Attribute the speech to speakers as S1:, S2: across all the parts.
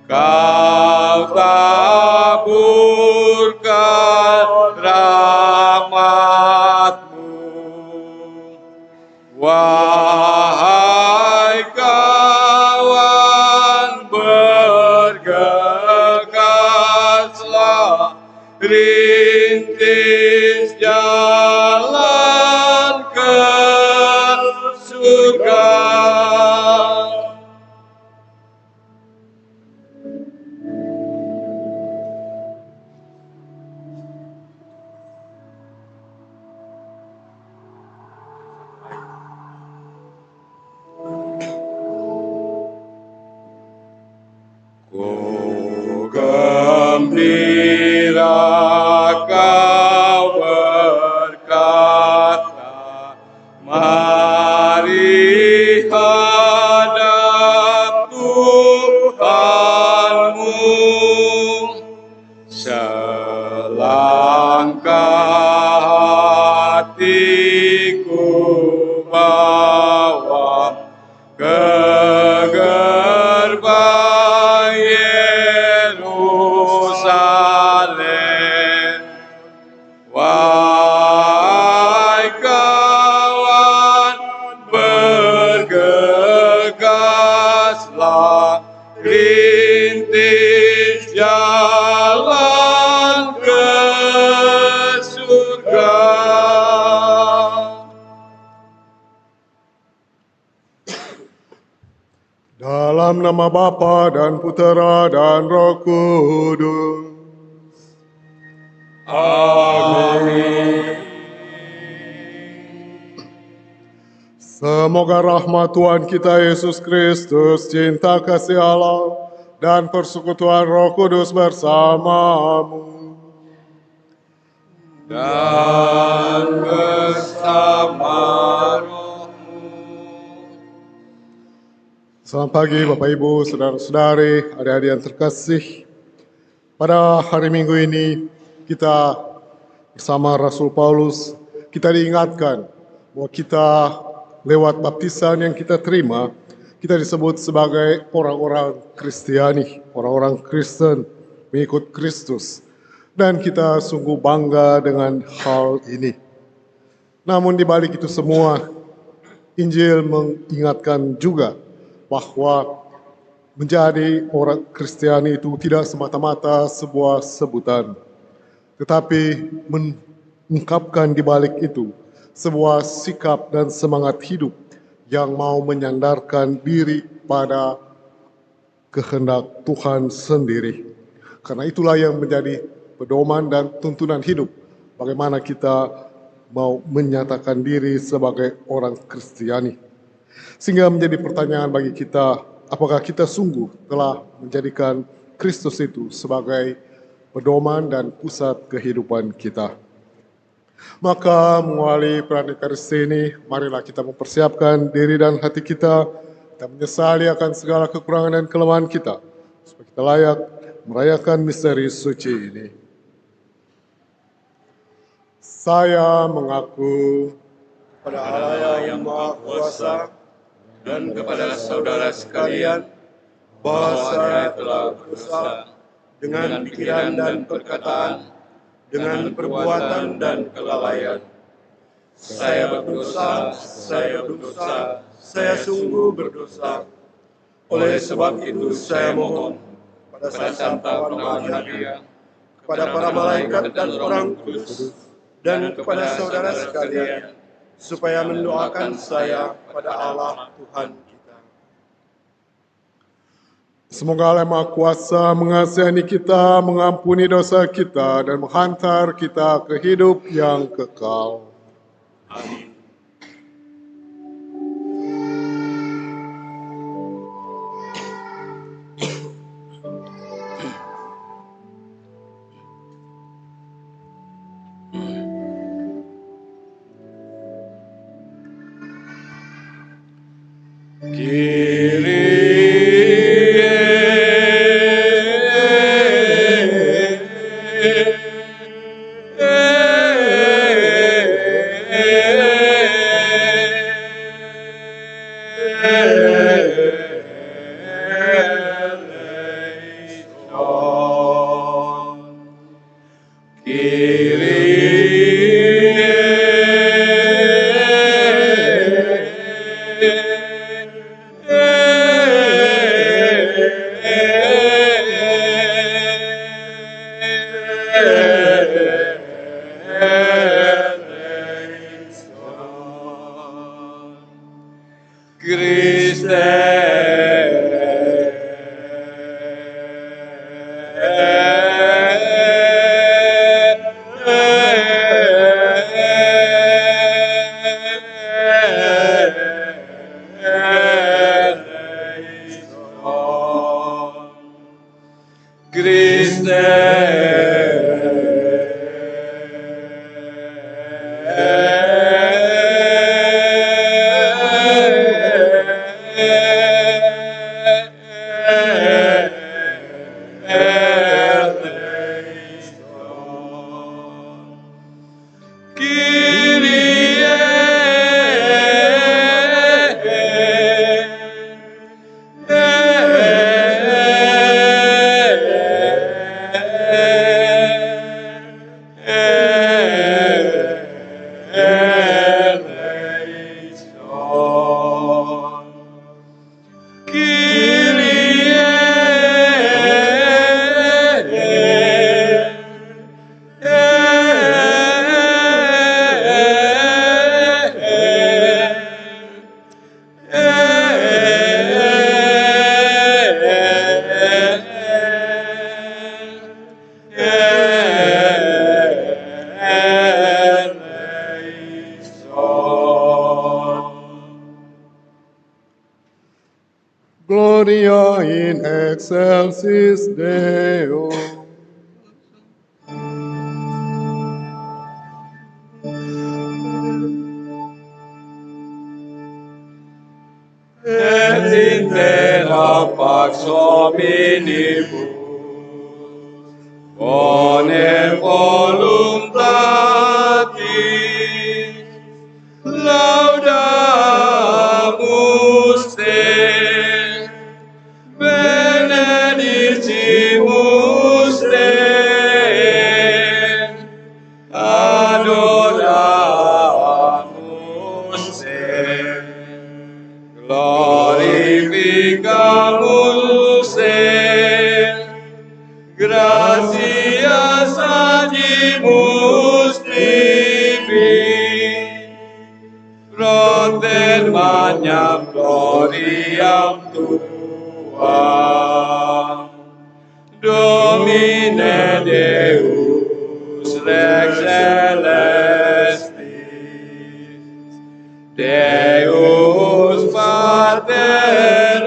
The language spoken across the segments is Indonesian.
S1: Kau taburkan rahmat-Mu, wahai kawan, bergegaslah, rintis jalan ke surga. Gembira kau berkata, mari hadap Tuhanmu. Selangkah hatiku bawa ke gerbang Yerusalem. Wahai kawan, bergegaslah, rintis jalan ke surga.
S2: Dalam nama Bapa dan Putera dan Roh Kudus.
S1: Amin.
S2: Semoga rahmat Tuhan kita Yesus Kristus, cinta kasih Allah, dan persekutuan Roh Kudus bersamamu.
S1: Dan bersama rohmu.
S2: Selamat pagi Bapak Ibu, Saudara-saudari, adik-adik yang terkasih. Pada hari Minggu ini kita bersama Rasul Paulus, kita diingatkan bahwa kita lewat baptisan yang kita terima, kita disebut sebagai orang-orang Kristiani, orang-orang Kristen, mengikut Kristus. Dan kita sungguh bangga dengan hal ini. Namun di balik itu semua, Injil mengingatkan juga bahwa menjadi orang Kristiani itu tidak semata-mata sebuah sebutan, tetapi mengungkapkan di balik itu sebuah sikap dan semangat hidup yang mau menyandarkan diri pada kehendak Tuhan sendiri. Karena itulah yang menjadi pedoman dan tuntunan hidup, bagaimana kita mau menyatakan diri sebagai orang Kristiani. Sehingga menjadi pertanyaan bagi kita, apakah kita sungguh telah menjadikan Kristus itu sebagai pedoman dan pusat kehidupan kita. Maka mengawali Pranikaristi ini, marilah kita mempersiapkan diri dan hati kita menyesali akan segala kekurangan dan kelemahan kita, supaya kita layak merayakan misteri suci ini. Saya mengaku
S1: Kepada Allah yang Maha Kuasa dan kepada saudara sekalian, bahwa saya telah berdosa dengan pikiran dan perkataan, dengan perbuatan dan kelalaian. Saya berdosa, saya sungguh berdosa. Oleh sebab itu saya mohon pada Santa Maria, kepada para malaikat dan orang kudus, dan kepada saudara sekalian, supaya mendoakan saya pada Allah Tuhan kita.
S2: Semoga Allah Maha Kuasa mengasihani kita, mengampuni dosa kita, dan menghantar kita ke hidup yang kekal.
S1: Amin. Kyrie
S2: Gloria in excelsis Deo.
S1: Et in terra pax hominibus, bonem voluntatis, laudamus te, benedicimus te, adoramus te, glorificamus te, gratias agimus tibi, proter magnam gloriam tuam, Domine Deus Rex Celestis, Deus Pater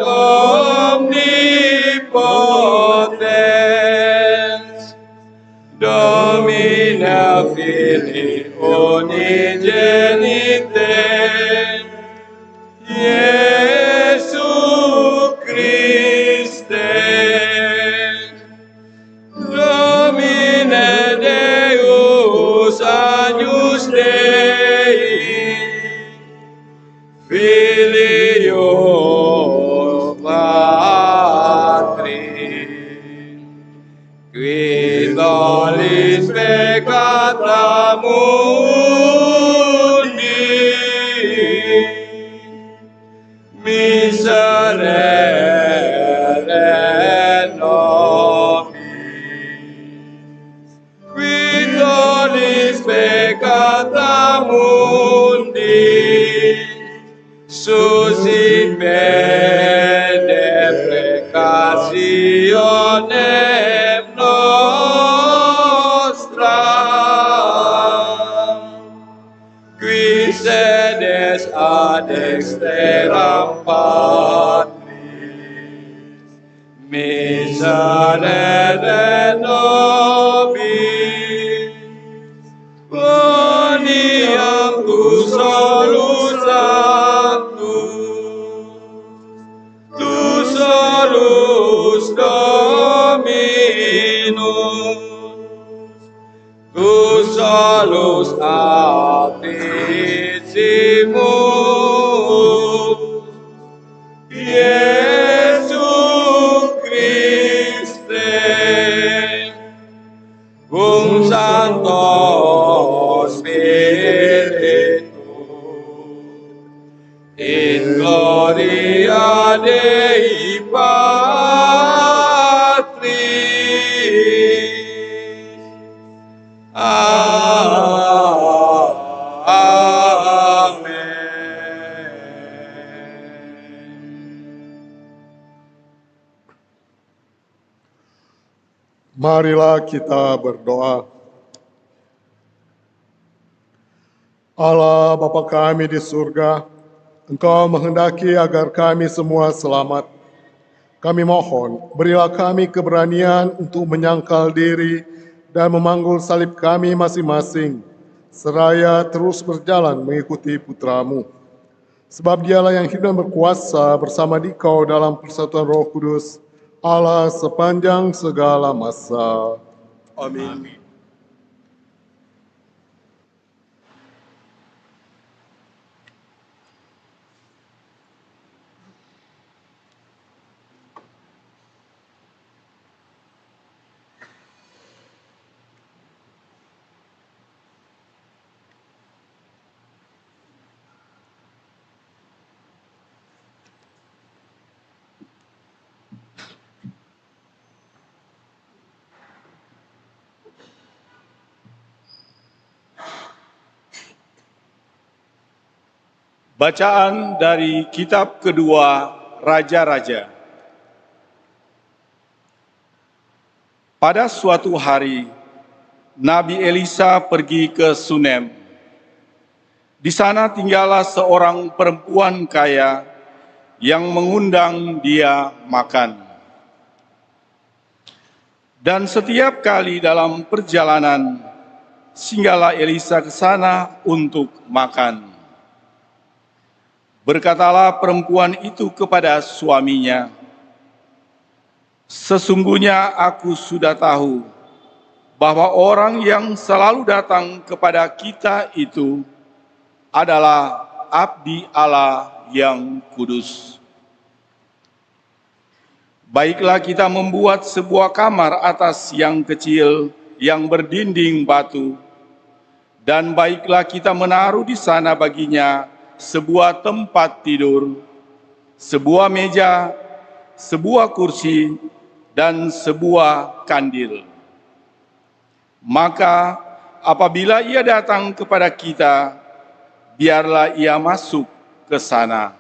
S1: omnipotens, Domine Filii unigenite, Iesu Christe, Domine Deus agnus Dei, Filio Patri, qui tollis peccata mundi, miserere nobis, qui tollis peccata mundi, suscit bene precationem nostram, qui sedes ad exteram Patris, miserere nobis, boniam tu solus Dominus, tu solus Altissimus, Iesu Christe.
S2: Marilah kita berdoa. Allah Bapa kami di surga, Engkau menghendaki agar kami semua selamat. Kami mohon, berilah kami keberanian untuk menyangkal diri dan memanggul salib kami masing-masing, seraya terus berjalan mengikuti Putra-Mu. Sebab dialah yang hidup dan berkuasa bersama Dikau dalam persatuan Roh Kudus, Allah sepanjang segala masa.
S1: Amin. Bacaan dari kitab kedua Raja-Raja. Pada suatu hari, Nabi Elisa pergi ke Sunem. Di sana tinggallah seorang perempuan kaya yang mengundang dia makan. Dan setiap kali dalam perjalanan, singgahlah Elisa ke sana untuk makan. Berkatalah perempuan itu kepada suaminya, "Sesungguhnya aku sudah tahu bahwa orang yang selalu datang kepada kita itu adalah abdi Allah yang kudus. Baiklah kita membuat sebuah kamar atas yang kecil yang berdinding batu, dan baiklah kita menaruh di sana baginya sebuah tempat tidur, sebuah meja, sebuah kursi, dan sebuah kandil. Maka apabila ia datang kepada kita, biarlah ia masuk ke sana."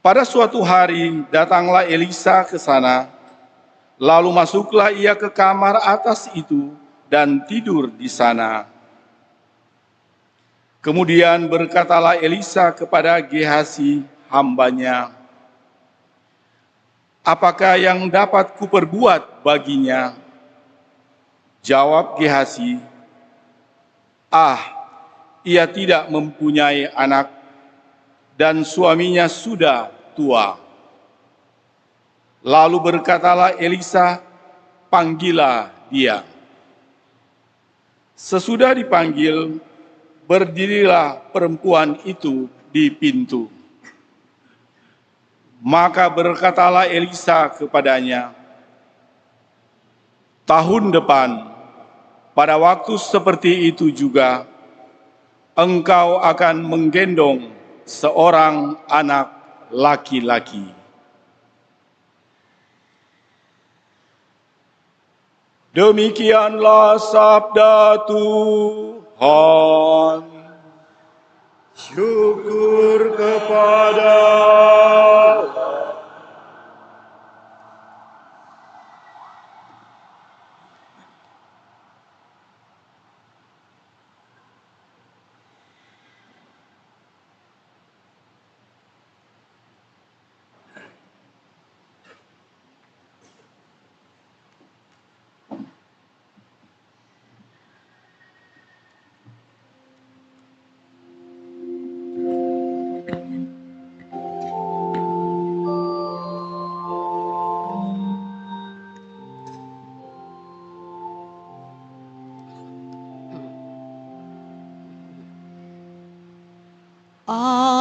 S1: Pada suatu hari datanglah Elisa ke sana, lalu masuklah ia ke kamar atas itu dan tidur di sana. Kemudian berkatalah Elisa kepada Gehasi hambanya, "Apakah yang dapat kuperbuat baginya?" Jawab Gehasi, "Ia tidak mempunyai anak, dan suaminya sudah tua." Lalu berkatalah Elisa, "Panggillah dia." Sesudah dipanggil, berdirilah perempuan itu di pintu. Maka berkatalah Elisa kepadanya, "Tahun depan, pada waktu seperti itu juga, engkau akan menggendong seorang anak laki-laki." Demikianlah sabda Tuhan.
S2: Syukur kepada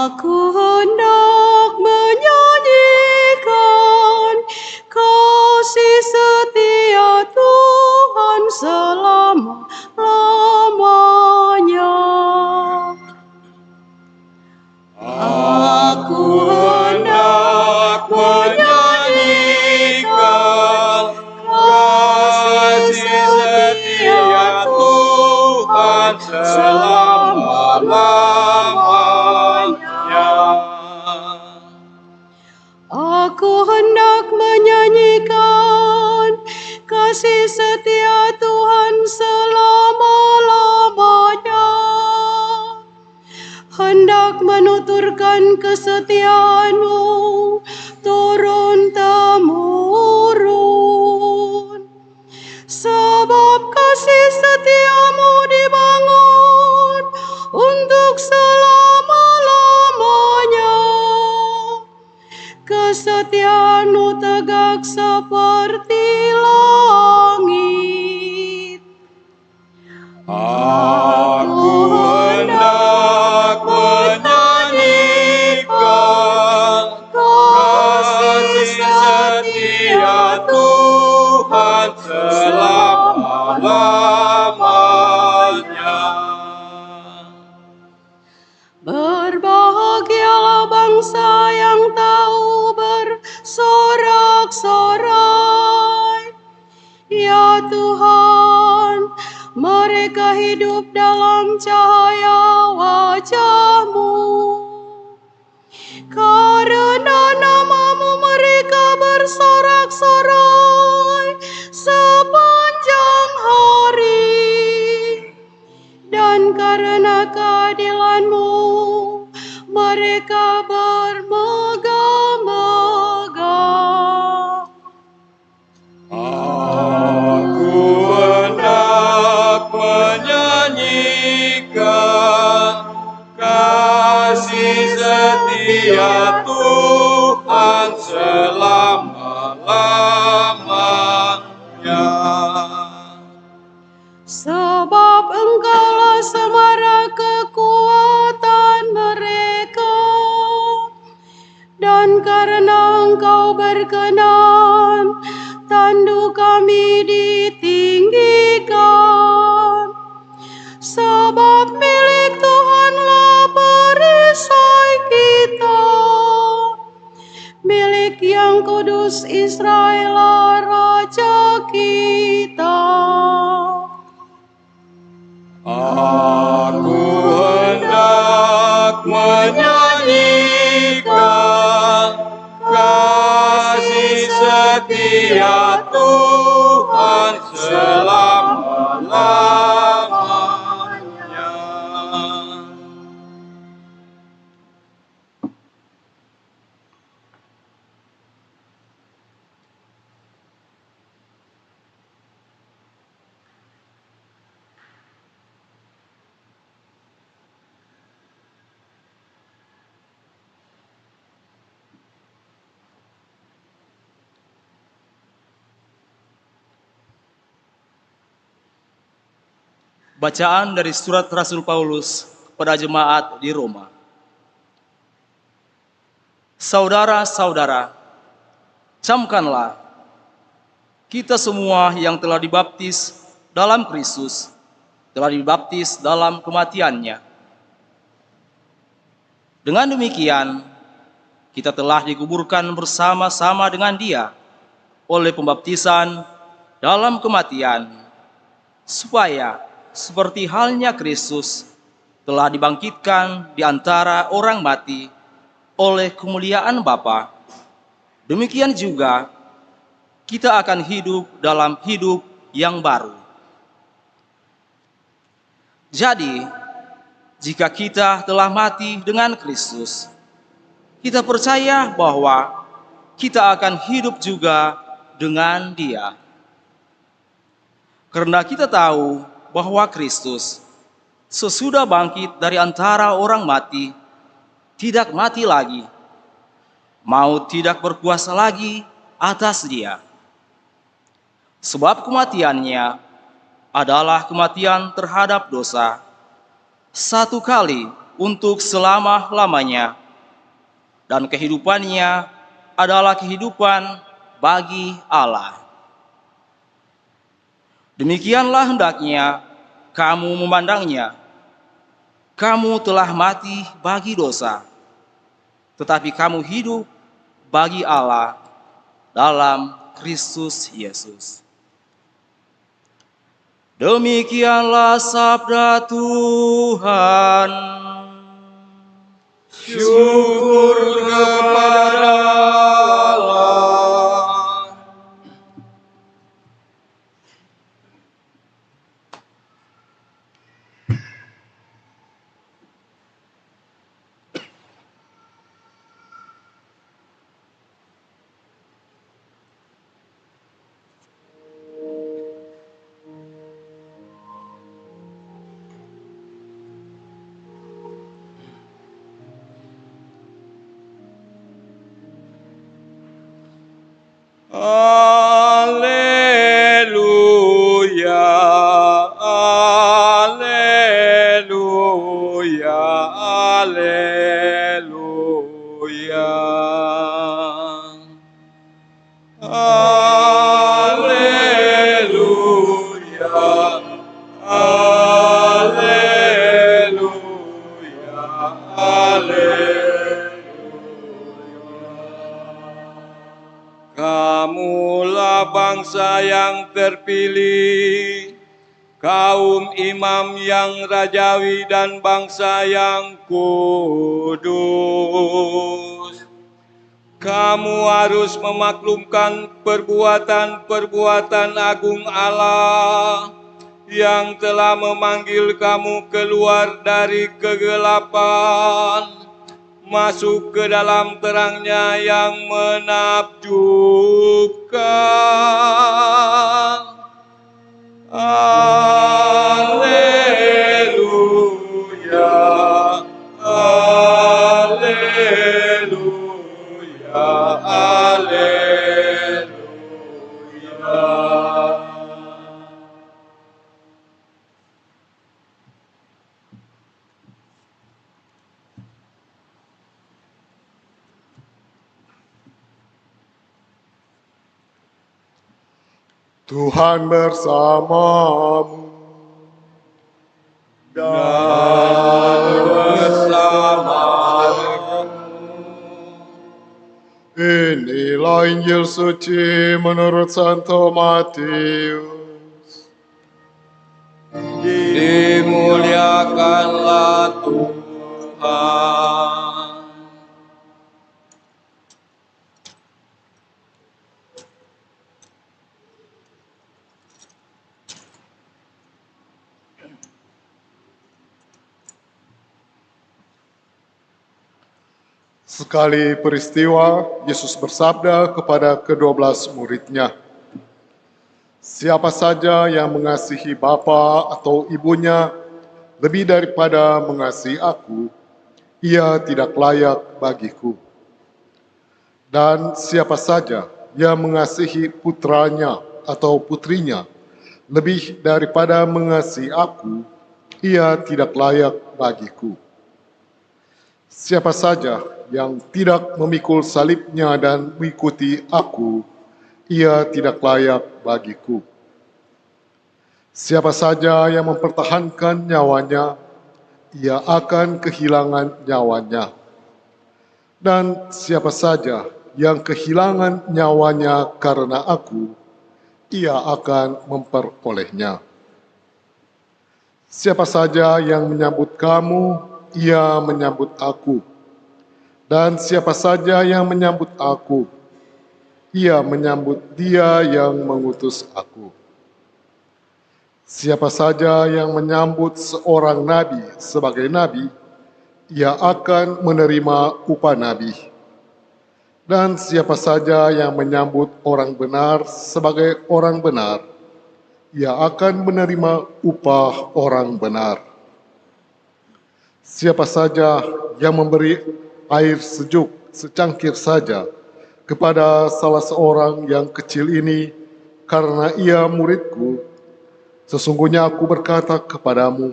S3: Aku hendak menyanyikan kasih setia Tuhan selama-lamanya. Aku hendak menyanyikan kasih setia Tuhan selama-lamanya. Aku hendak menyanyikan kasih setia Tuhan selama-lamanya. Hendak menuturkan kesetiaan-Mu turun-temurun. Sebab kasih setia-Mu dibangun untuk selama-lamanya. Kesetiaan-Mu tegak seperti langit.
S4: Aku hendak menyanyikan kasih setia Tuhan selama-lamanya.
S3: Berbahagialah bangsa yang tahu bersorak-sorai. Ya Tuhan, mereka hidup dalam cahaya wajah-Mu. Karena nama-Mu mereka bersorak-sorai sepanjang hari. Dan karena keadilan-Mu mereka bermegah-megah.
S4: Aku hendak menyanyikan kasih setia Tuhan selama-lamanya.
S3: Sebab Engkaulah semara kekuatan mereka, dan karena Engkau berkenan, tanduk kami ditinggikan. Sebab milik Tuhanlah perisai kita, milik Yang Kudus Israel Raja kita.
S4: Aku hendak menyanyikan kasih setia Tuhan selama-lamanya.
S5: Bacaan dari surat Rasul Paulus kepada jemaat di Roma. Saudara-saudara, camkanlah kita semua yang telah dibaptis dalam Kristus, telah dibaptis dalam kematian-Nya. Dengan demikian, kita telah dikuburkan bersama-sama dengan Dia oleh pembaptisan dalam kematian, supaya seperti halnya Kristus telah dibangkitkan di antara orang mati oleh kemuliaan Bapa, demikian juga kita akan hidup dalam hidup yang baru. Jadi, jika kita telah mati dengan Kristus, kita percaya bahwa kita akan hidup juga dengan Dia. Karena kita tahu bahwa Kristus sesudah bangkit dari antara orang mati, tidak mati lagi, maut tidak berkuasa lagi atas Dia. Sebab kematiannya adalah kematian terhadap dosa, satu kali untuk selama-lamanya, dan kehidupannya adalah kehidupan bagi Allah. Demikianlah hendaknya kamu memandangnya. Kamu telah mati bagi dosa, tetapi kamu hidup bagi Allah dalam Kristus Yesus. Demikianlah sabda Tuhan.
S4: Syukur kepada Allah. Alleluia, alleluia, alleluia. Alleluia, alleluia, alleluia. Kamulah bangsa yang terpilih, kaum imam yang rajawi dan bangsa yang kudus. Kamu harus memaklumkan perbuatan-perbuatan agung Allah yang telah memanggil kamu keluar dari kegelapan, masuk ke dalam terangnya yang menakjubkan. Alleluia, alleluia, alleluia.
S2: Tuhan bersamamu
S4: Dan bersamamu.
S2: Inilah Injil suci menurut Santo Matius.
S4: Dimuliakanlah Tuhan.
S2: Sekali peristiwa, Yesus bersabda kepada ke-12 muridnya, "Siapa saja yang mengasihi bapa atau ibunya lebih daripada mengasihi aku, ia tidak layak bagiku. Dan siapa saja yang mengasihi putranya atau putrinya lebih daripada mengasihi aku, ia tidak layak bagiku. Siapa saja yang tidak memikul salibnya dan mengikuti aku, ia tidak layak bagiku. Siapa saja yang mempertahankan nyawanya, ia akan kehilangan nyawanya. Dan siapa saja yang kehilangan nyawanya karena aku, ia akan memperolehnya. Siapa saja yang menyambut kamu, ia menyambut aku. Dan siapa saja yang menyambut aku, ia menyambut Dia yang mengutus aku. Siapa saja yang menyambut seorang nabi sebagai nabi, ia akan menerima upah nabi. Dan siapa saja yang menyambut orang benar sebagai orang benar, ia akan menerima upah orang benar. Siapa saja yang memberi air sejuk secangkir saja kepada salah seorang yang kecil ini karena ia muridku, sesungguhnya aku berkata kepadamu,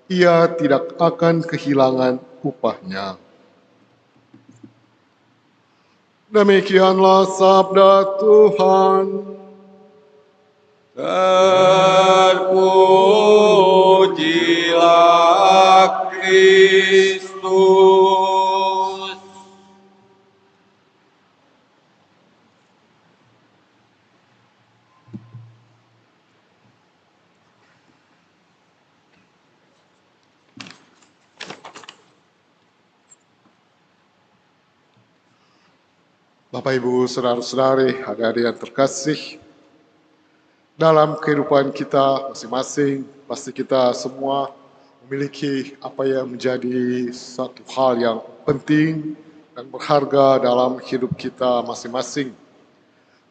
S2: ia tidak akan kehilangan upahnya." Demikianlah sabda Tuhan.
S4: Terpujilah Kristus.
S2: Bapak, Ibu, saudara-saudari, adik-adik yang terkasih, dalam kehidupan kita masing-masing, pasti kita semua memiliki apa yang menjadi satu hal yang penting dan berharga dalam hidup kita masing-masing.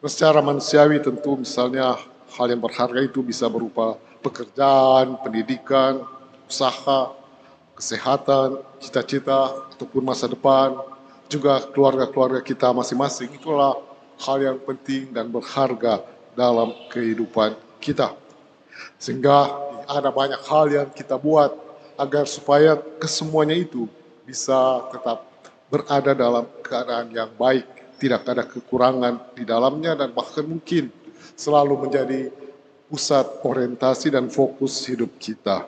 S2: Dan secara manusiawi tentu misalnya hal yang berharga itu bisa berupa pekerjaan, pendidikan, usaha, kesehatan, cita-cita, ataupun masa depan, juga keluarga-keluarga kita masing-masing. Itulah hal yang penting dan berharga dalam kehidupan kita. Sehingga ada banyak hal yang kita buat agar supaya kesemuanya itu bisa tetap berada dalam keadaan yang baik, tidak ada kekurangan di dalamnya, dan bahkan mungkin selalu menjadi pusat orientasi dan fokus hidup kita.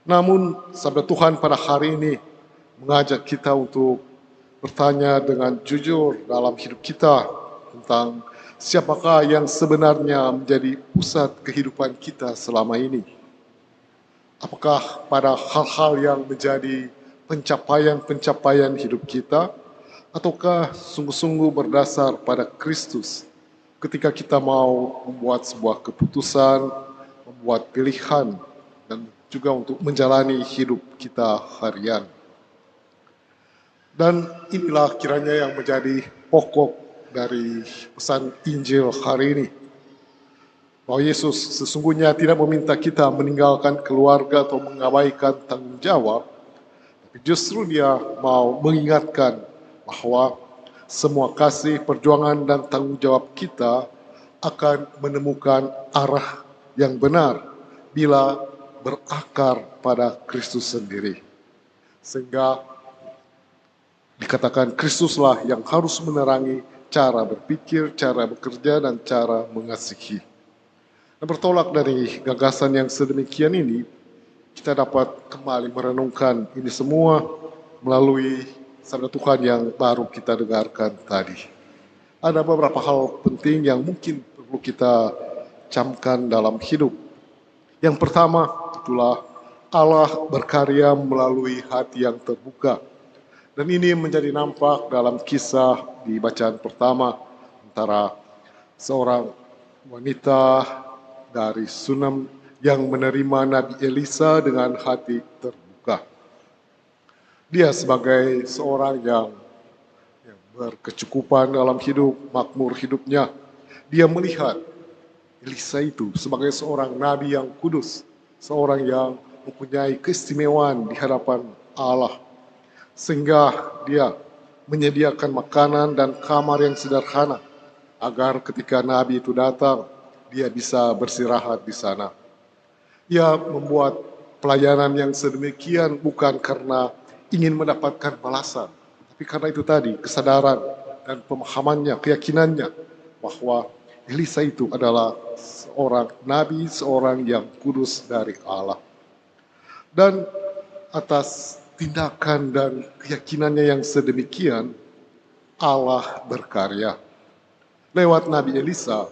S2: Namun sabda Tuhan pada hari ini mengajak kita untuk bertanya dengan jujur dalam hidup kita tentang siapakah yang sebenarnya menjadi pusat kehidupan kita selama ini. Apakah pada hal-hal yang menjadi pencapaian-pencapaian hidup kita, ataukah sungguh-sungguh berdasar pada Kristus ketika kita mau membuat sebuah keputusan, membuat pilihan, dan juga untuk menjalani hidup kita harian. Dan inilah kiranya yang menjadi pokok dari pesan Injil hari ini. Bahwa Yesus sesungguhnya tidak meminta kita meninggalkan keluarga atau mengabaikan tanggung jawab, tapi justru Dia mau mengingatkan bahwa semua kasih, perjuangan, dan tanggung jawab kita akan menemukan arah yang benar bila berakar pada Kristus sendiri. Sehingga dikatakan Kristuslah yang harus menerangi cara berpikir, cara bekerja, dan cara mengasihi. Dan bertolak dari gagasan yang sedemikian ini, kita dapat kembali merenungkan ini semua melalui sabda Tuhan yang baru kita dengarkan tadi. Ada beberapa hal penting yang mungkin perlu kita camkan dalam hidup. Yang pertama, itulah Allah berkarya melalui hati yang terbuka. Dan ini menjadi nampak dalam kisah di bacaan pertama antara seorang wanita dari Sunam yang menerima Nabi Elisa dengan hati terbuka. Dia sebagai seorang yang berkecukupan dalam hidup, makmur hidupnya, dia melihat Elisa itu sebagai seorang nabi yang kudus, seorang yang mempunyai keistimewaan di hadapan Allah. Sehingga dia menyediakan makanan dan kamar yang sederhana agar ketika nabi itu datang, dia bisa bersirahat di sana. Ia membuat pelayanan yang sedemikian bukan karena ingin mendapatkan balasan, tapi karena itu tadi, kesadaran dan pemahamannya, keyakinannya bahwa Elisa itu adalah seorang nabi, seorang yang kudus dari Allah. Dan atas tindakan dan keyakinannya yang sedemikian, Allah berkarya. Lewat Nabi Elisa,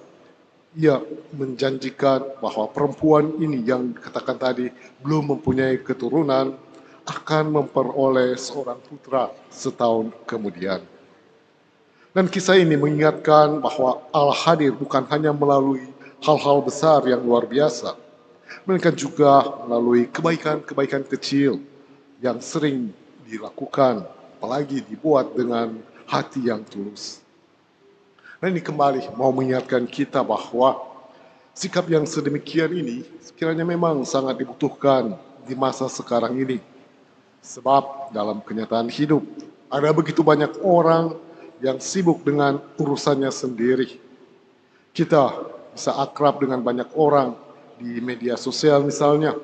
S2: ia menjanjikan bahwa perempuan ini yang dikatakan tadi belum mempunyai keturunan akan memperoleh seorang putra setahun kemudian. Dan kisah ini mengingatkan bahwa Allah hadir bukan hanya melalui hal-hal besar yang luar biasa, melainkan juga melalui kebaikan-kebaikan kecil yang sering dilakukan, apalagi dibuat dengan hati yang tulus. Dan ini kembali mau mengingatkan kita bahwa sikap yang sedemikian ini sekiranya memang sangat dibutuhkan di masa sekarang ini. Sebab dalam kenyataan hidup ada begitu banyak orang yang sibuk dengan urusannya sendiri. Kita bisa akrab dengan banyak orang di media sosial misalnya,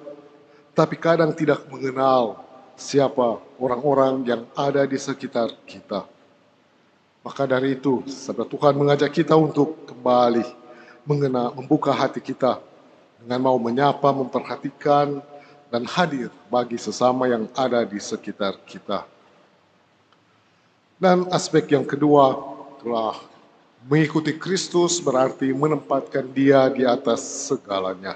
S2: tapi kadang tidak mengenal siapa orang-orang yang ada di sekitar kita. Maka dari itu, sabda Tuhan mengajak kita untuk kembali membuka hati kita dengan mau menyapa, memperhatikan, dan hadir bagi sesama yang ada di sekitar kita. Dan aspek yang kedua itulah mengikuti Kristus berarti menempatkan Dia di atas segalanya.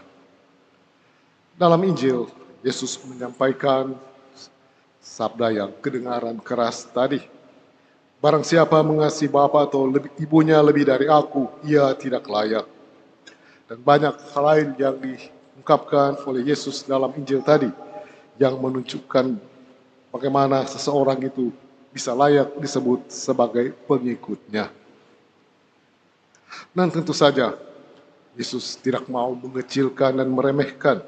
S2: Dalam Injil, Yesus menyampaikan sabda yang kedengaran keras tadi. Barang siapa mengasihi bapa atau ibunya lebih dari aku, ia tidak layak. Dan banyak hal lain yang diungkapkan oleh Yesus dalam Injil tadi yang menunjukkan bagaimana seseorang itu bisa layak disebut sebagai pengikutnya. Dan tentu saja Yesus tidak mau mengecilkan dan meremehkan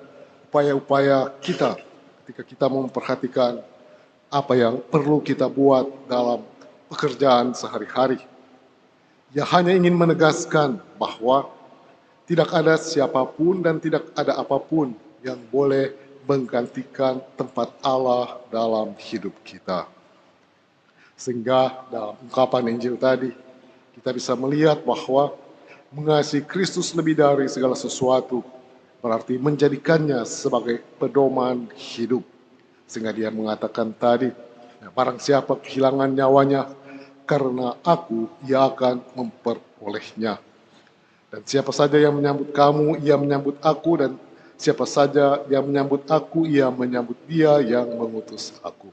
S2: upaya-upaya kita ketika kita memperhatikan apa yang perlu kita buat dalam pekerjaan sehari-hari. Ia hanya ingin menegaskan bahwa tidak ada siapapun dan tidak ada apapun yang boleh menggantikan tempat Allah dalam hidup kita. Sehingga dalam ungkapan Injil tadi, kita bisa melihat bahwa mengasihi Kristus lebih dari segala sesuatu berarti menjadikannya sebagai pedoman hidup. Sehingga dia mengatakan tadi, barang siapa kehilangan nyawanya karena aku, ia akan memperolehnya. Dan siapa saja yang menyambut kamu, ia menyambut aku, dan siapa saja yang menyambut aku, ia menyambut dia yang mengutus aku.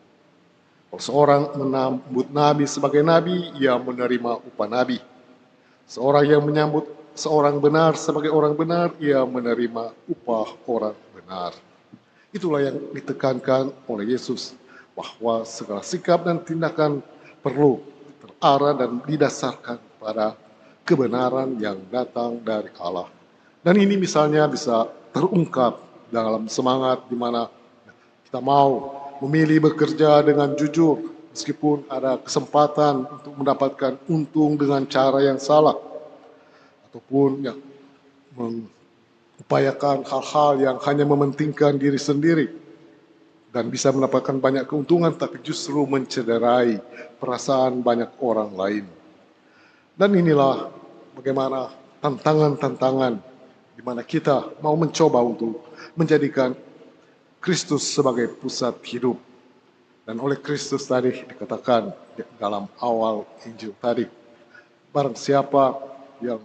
S2: Kalau seorang menyambut nabi sebagai nabi, ia menerima upah nabi. Seorang yang menyambut seorang benar sebagai orang benar, ia menerima upah orang benar. Itulah yang ditekankan oleh Yesus, bahwa segala sikap dan tindakan perlu terarah dan didasarkan pada kebenaran yang datang dari Allah. Dan ini misalnya bisa terungkap dalam semangat di mana kita mau memilih bekerja dengan jujur, meskipun ada kesempatan untuk mendapatkan untung dengan cara yang salah, ataupun yang mengupayakan hal-hal yang hanya mementingkan diri sendiri dan bisa mendapatkan banyak keuntungan, tapi justru mencederai perasaan banyak orang lain. Dan inilah bagaimana tantangan-tantangan di mana kita mau mencoba untuk menjadikan Kristus sebagai pusat hidup. Dan oleh Kristus tadi dikatakan dalam awal Injil tadi, barang siapa yang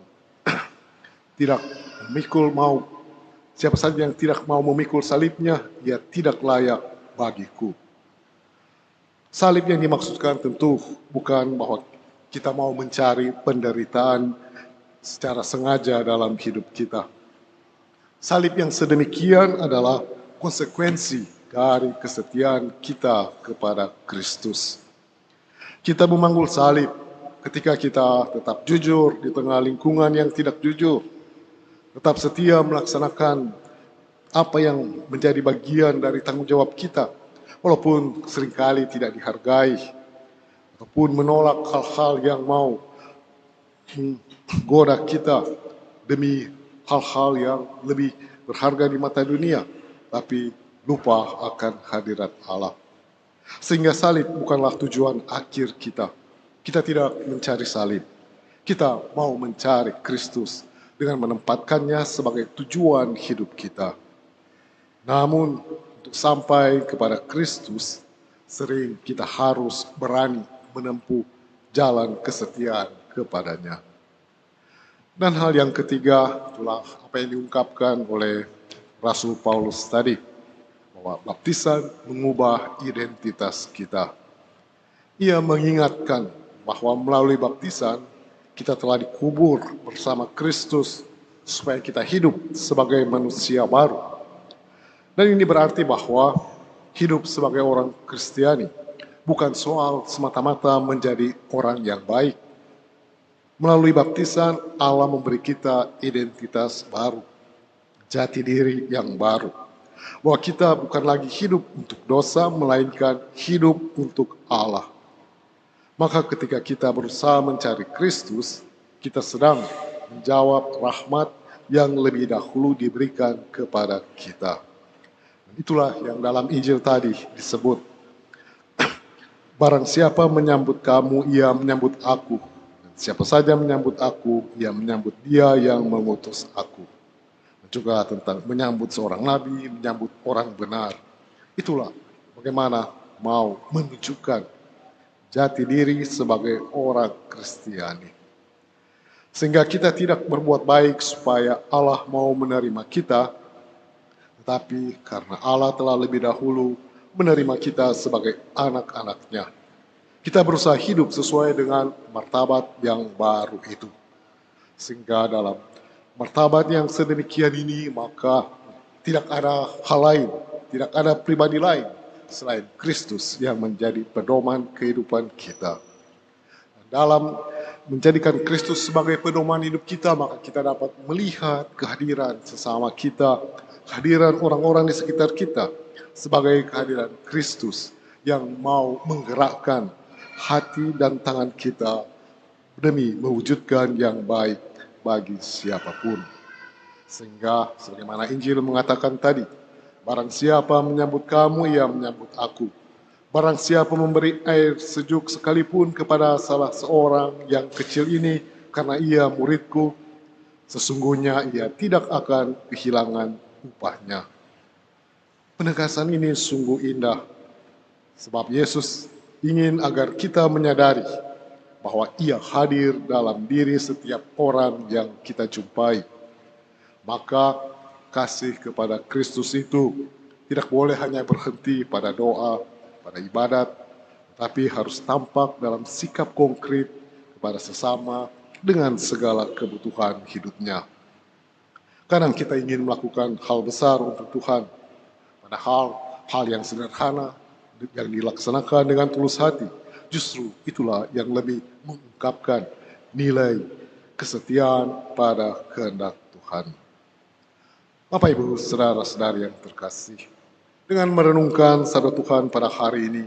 S2: tidak memikul siapa saja yang tidak mau memikul salibnya, ia tidak layak bagiku. Salib yang dimaksudkan tentu bukan bahwa kita mau mencari penderitaan secara sengaja dalam hidup kita. Salib yang sedemikian adalah konsekuensi dari kesetiaan kita kepada Kristus. Kita memanggul salib ketika kita tetap jujur di tengah lingkungan yang tidak jujur, tetap setia melaksanakan apa yang menjadi bagian dari tanggung jawab kita, walaupun seringkali tidak dihargai, ataupun menolak hal-hal yang mau menggoda kita demi hal-hal yang lebih berharga di mata dunia, tapi lupa akan hadirat Allah. Sehingga salib bukanlah tujuan akhir kita. Kita tidak mencari salib. Kita mau mencari Kristus dengan menempatkannya sebagai tujuan hidup kita. Namun, untuk sampai kepada Kristus, sering kita harus berani menempuh jalan kesetiaan kepadanya. Dan hal yang ketiga, itulah apa yang diungkapkan oleh Rasul Paulus tadi, bahwa baptisan mengubah identitas kita. Ia mengingatkan bahwa melalui baptisan kita telah dikubur bersama Kristus supaya kita hidup sebagai manusia baru. Dan ini berarti bahwa hidup sebagai orang Kristiani bukan soal semata-mata menjadi orang yang baik. Melalui baptisan Allah memberi kita identitas baru, jati diri yang baru. Bahwa kita bukan lagi hidup untuk dosa, melainkan hidup untuk Allah. Maka ketika kita berusaha mencari Kristus, kita sedang menjawab rahmat yang lebih dahulu diberikan kepada kita. Itulah yang dalam Injil tadi disebut, barang siapa menyambut kamu, ia menyambut aku. Siapa saja menyambut aku, ia menyambut dia yang mengutus aku. Juga tentang menyambut seorang nabi, menyambut orang benar. Itulah bagaimana mau menunjukkan jati diri sebagai orang Kristiani. Sehingga kita tidak berbuat baik supaya Allah mau menerima kita, tetapi karena Allah telah lebih dahulu menerima kita sebagai anak-anaknya. Kita berusaha hidup sesuai dengan martabat yang baru itu. Sehingga dalam martabat yang sedemikian ini, maka tidak ada hal lain, tidak ada pribadi lain selain Kristus yang menjadi pedoman kehidupan kita. Dalam menjadikan Kristus sebagai pedoman hidup kita, maka kita dapat melihat kehadiran sesama kita, kehadiran orang-orang di sekitar kita, sebagai kehadiran Kristus yang mau menggerakkan hati dan tangan kita demi mewujudkan yang baik bagi siapapun. Sehingga sebagaimana Injil mengatakan tadi, barang siapa menyambut kamu, ia menyambut aku. Barang siapa memberi air sejuk sekalipun kepada salah seorang yang kecil ini, karena ia muridku, sesungguhnya ia tidak akan kehilangan upahnya. Penegasan ini sungguh indah, sebab Yesus ingin agar kita menyadari bahwa ia hadir dalam diri setiap orang yang kita jumpai. Maka kasih kepada Kristus itu tidak boleh hanya berhenti pada doa, pada ibadat, tapi harus tampak dalam sikap konkret kepada sesama dengan segala kebutuhan hidupnya. Kadang kita ingin melakukan hal besar untuk Tuhan, padahal hal yang sederhana yang dilaksanakan dengan tulus hati, justru itulah yang lebih mengungkapkan nilai kesetiaan pada kehendak Tuhan. Bapak Ibu, saudara-saudari yang terkasih, dengan merenungkan sabda Tuhan pada hari ini,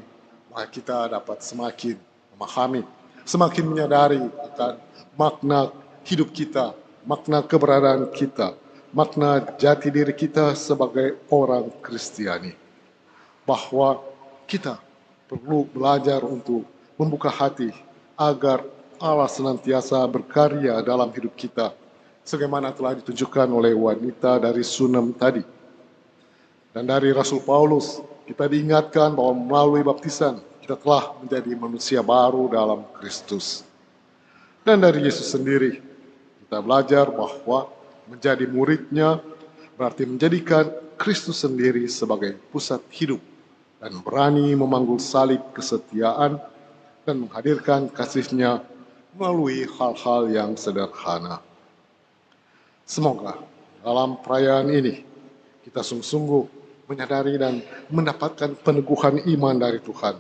S2: maka kita dapat semakin memahami, semakin menyadari akan makna hidup kita, makna keberadaan kita, makna jati diri kita sebagai orang Kristiani. Bahwa kita perlu belajar untuk membuka hati agar Allah senantiasa berkarya dalam hidup kita, sebagaimana telah ditunjukkan oleh wanita dari Sunem tadi. Dan dari Rasul Paulus, kita diingatkan bahwa melalui baptisan, kita telah menjadi manusia baru dalam Kristus. Dan dari Yesus sendiri, kita belajar bahwa menjadi muridnya berarti menjadikan Kristus sendiri sebagai pusat hidup dan berani memanggul salib kesetiaan dan menghadirkan kasih-Nya melalui hal-hal yang sederhana. Semoga dalam perayaan ini kita sungguh-sungguh menyadari dan mendapatkan peneguhan iman dari Tuhan.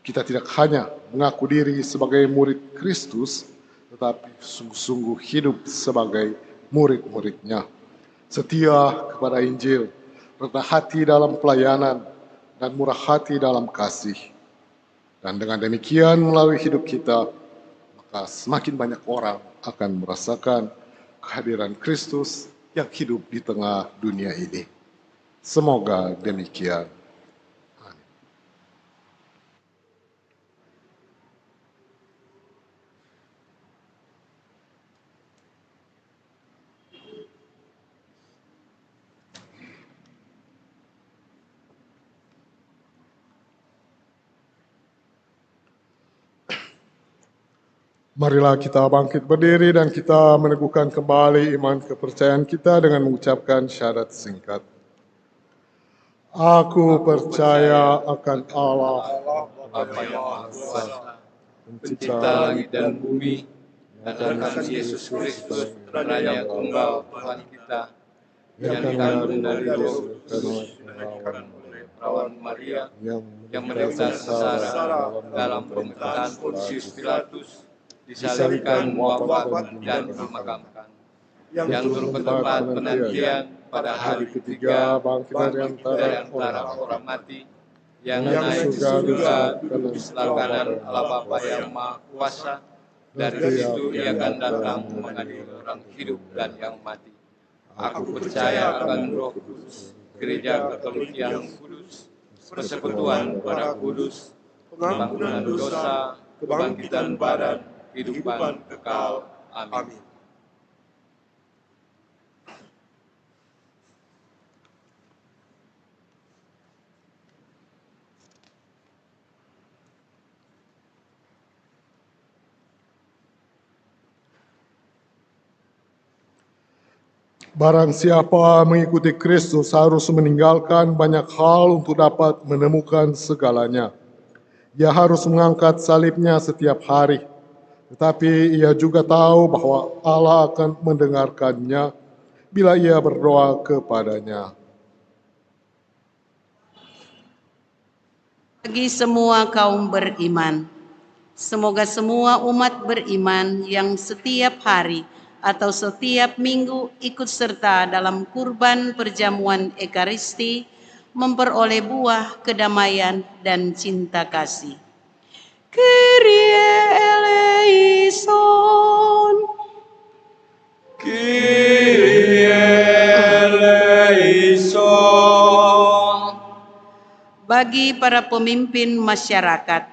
S2: Kita tidak hanya mengaku diri sebagai murid Kristus, tetapi sungguh-sungguh hidup sebagai murid-murid-Nya. Setia kepada Injil, rendah hati dalam pelayanan, dan murah hati dalam kasih. Dan dengan demikian melalui hidup kita, maka semakin banyak orang akan merasakan kehadiran Kristus yang hidup di tengah dunia ini. Semoga demikian. Amin. Marilah kita bangkit berdiri dan kita meneguhkan kembali iman kepercayaan kita dengan mengucapkan syahadat singkat. Aku percaya akan Allah,
S4: Bapa yang Maha Kuasa, Pencipta langit dan bumi, dan akan Yesus Kristus, Putra yang tunggal Tuhan kita, yang dikandung dari Roh Kudus, dilahirkan oleh perawan Maria, yang menderita sengsara dalam pemerintahan Pontius Pilatus, disalibkan, wafat, dan dimakamkan, yang turun ke tempat penantian pada hari ketiga, bangkit dari antara orang mati, yang naik ke surga, duduk di sebelah kanan Allah Bapa yang Maha Kuasa. Dari situ ia akan datang mengadili orang hidup dan yang mati. Aku percaya akan Roh Kudus, Gereja Katolik yang kudus, persekutuan para kudus, pengampunan dosa, kebangkitan badan, kehidupan kekal. Amin.
S2: Barang siapa mengikuti Kristus harus meninggalkan banyak hal untuk dapat menemukan segalanya. Ia harus mengangkat salibnya setiap hari, tetapi ia juga tahu bahwa Allah akan mendengarkannya bila ia berdoa kepadanya.
S3: Bagi semua kaum beriman, semoga semua umat beriman yang setiap hari atau setiap minggu ikut serta dalam kurban perjamuan Ekaristi memperoleh buah kedamaian dan cinta kasih. Kyrie eleison.
S4: Kyrie eleison.
S3: Bagi para pemimpin masyarakat,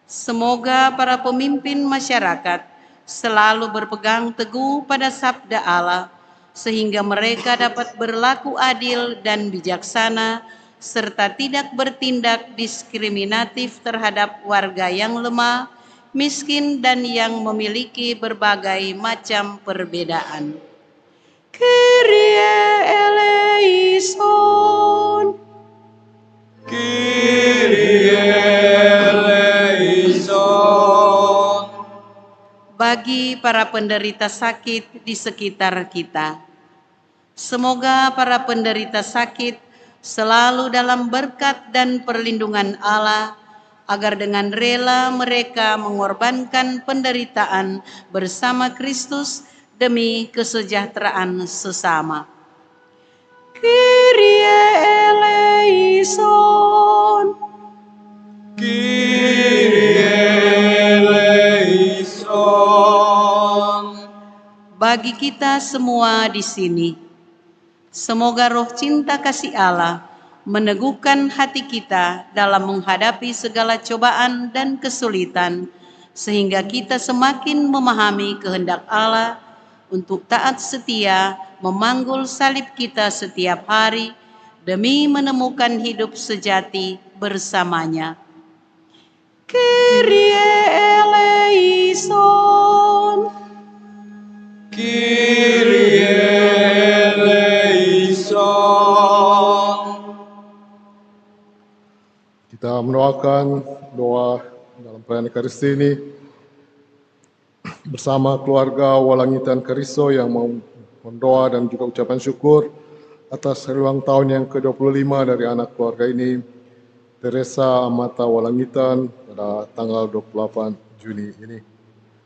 S3: semoga para pemimpin masyarakat selalu berpegang teguh pada sabda Allah, sehingga mereka dapat berlaku adil dan bijaksana, serta tidak bertindak diskriminatif terhadap warga yang lemah, miskin, dan yang memiliki berbagai macam perbedaan. Kyrie eleison.
S4: Kyrie eleison.
S3: Bagi para penderita sakit di sekitar kita, semoga para penderita sakit selalu dalam berkat dan perlindungan Allah, agar dengan rela mereka mengorbankan penderitaan bersama Kristus demi kesejahteraan sesama. Kyrie eleison.
S4: Kyrie eleison.
S3: Bagi kita semua di sini, semoga roh cinta kasih Allah meneguhkan hati kita dalam menghadapi segala cobaan dan kesulitan, sehingga kita semakin memahami kehendak Allah untuk taat setia memanggul salib kita setiap hari demi menemukan hidup sejati bersamanya. Kyrie eleison.
S4: Kyrie eleison.
S2: Kita mendoakan doa dalam perayaan Ekaristi ini bersama keluarga Walangitan Kariso yang mendoa dan juga ucapan syukur atas hari ulang tahun yang ke-25 dari anak keluarga ini, Teresa Amata Walangitan, pada tanggal 28 Juni ini.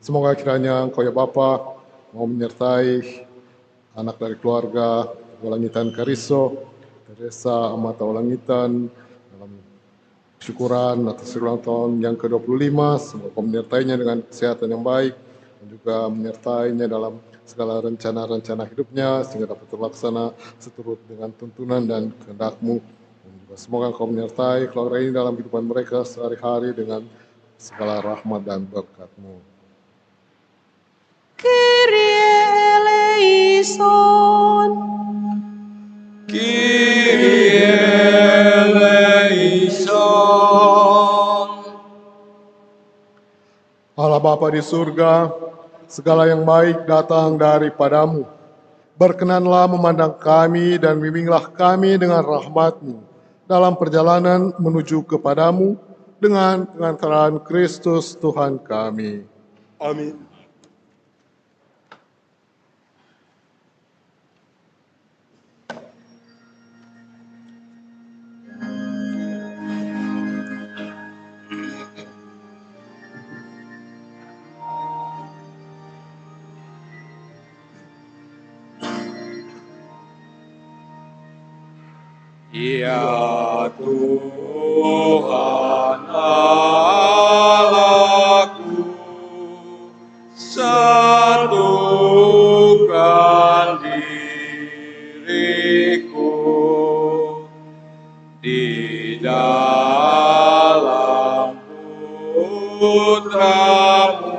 S2: Semoga kiranya Engkau ya Bapa mau menyertai anak dari keluarga Walangitan Kariso, Teresa Amata Walangitan, dalam syukuran atas ulang tahun yang ke-25. Semoga menyertainya dengan kesehatan yang baik dan juga menyertainya dalam segala rencana-rencana hidupnya sehingga dapat terlaksana seturut dengan tuntunan dan kehendak-Mu. Dan juga semoga Engkau menyertai keluarga ini dalam kehidupan mereka sehari-hari dengan segala rahmat dan berkat-Mu.
S3: Kyrie eleison.
S4: Kyrie eleison.
S2: Allah Bapa di surga, segala yang baik datang daripadamu. Berkenanlah memandang kami dan bimbinglah kami dengan rahmat-Mu dalam perjalanan menuju kepadamu dengan pengantaran Kristus Tuhan kami.
S4: Amin. Ya Tuhan Allahku, satukan diriku di dalam Putra-Mu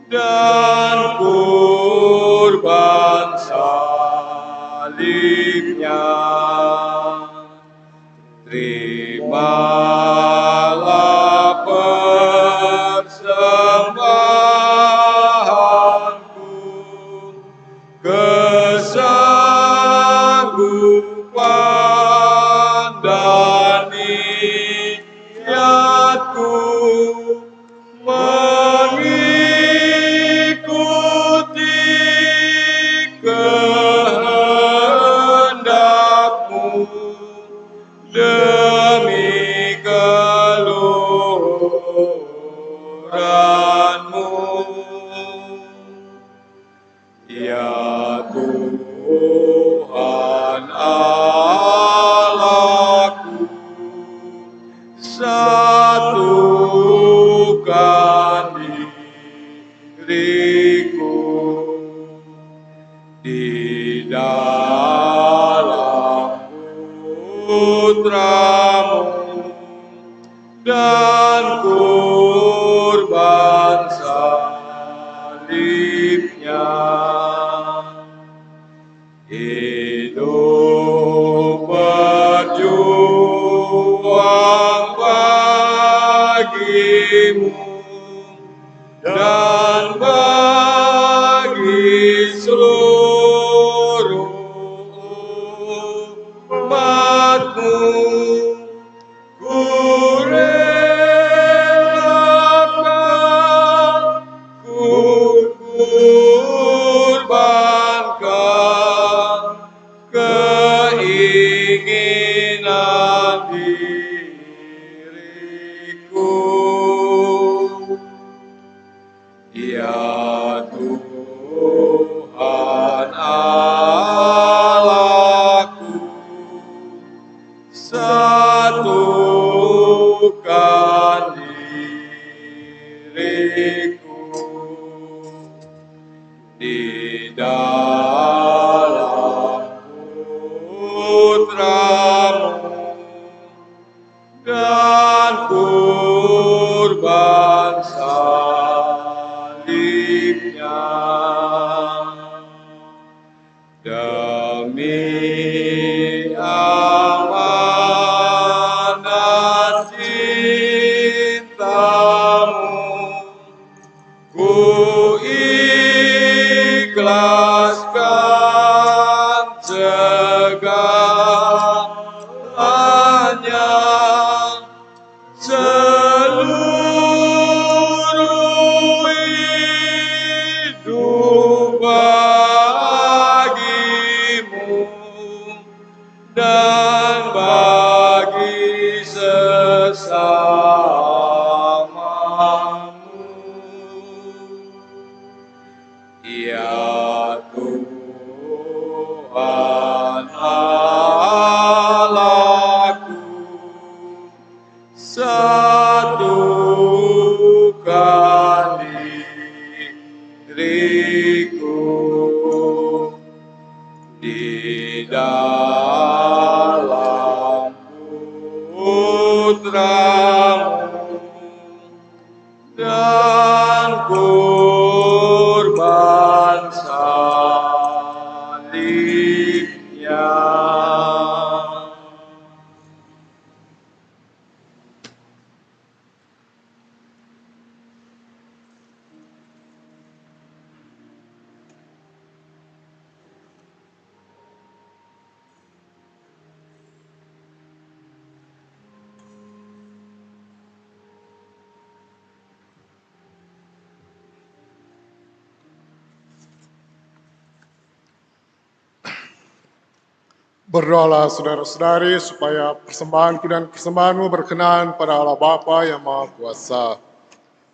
S4: dan kurban salibnya. Terimalah persembahanku, kesanggupan dan niatku mengikuti kehendak-Mu demi keluhuran-Mu. Ya Tuhan Allahku, satu di dalam Putramu dan kurban salibnya. Hidup berjuang bagimu dan bagi seluruh umatmu, ku relakan, ku kurbankan keinginan diriku. Ya Tuhan Allahku, satukan diriku di dalam Putramu dan kurban salibnya, demi amanat cintamu, ku ikhlaskan segalanya, seluruh hidup bagimu dan bagi sesamamu. Ya Tuhan Allahku, satukan diriku di dalam Putramu dan kurban salibnya.
S2: Berdoalah saudara-saudari supaya persembahanku dan persembahanmu berkenan pada Allah Bapa yang Maha Kuasa.